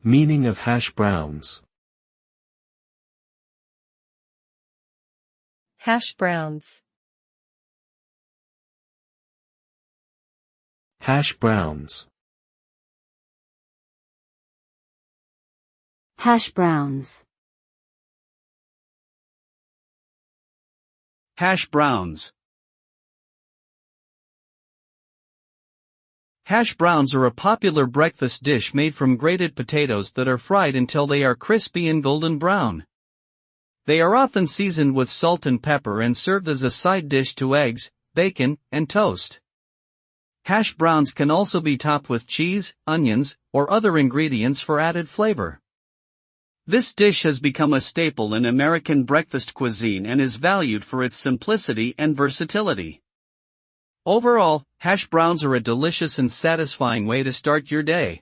Meaning of hash browns. Hash browns. Hash browns. Hash browns. Hash browns. Hash browns are a popular breakfast dish made from grated potatoes that are fried until they are crispy and golden brown. They are often seasoned with salt and pepper and served as a side dish to eggs, bacon, and toast. Hash browns can also be topped with cheese, onions, or other ingredients for added flavor. This dish has become a staple in American breakfast cuisine and is valued for its simplicity and versatility. Overall, hash browns are a delicious and satisfying way to start your day.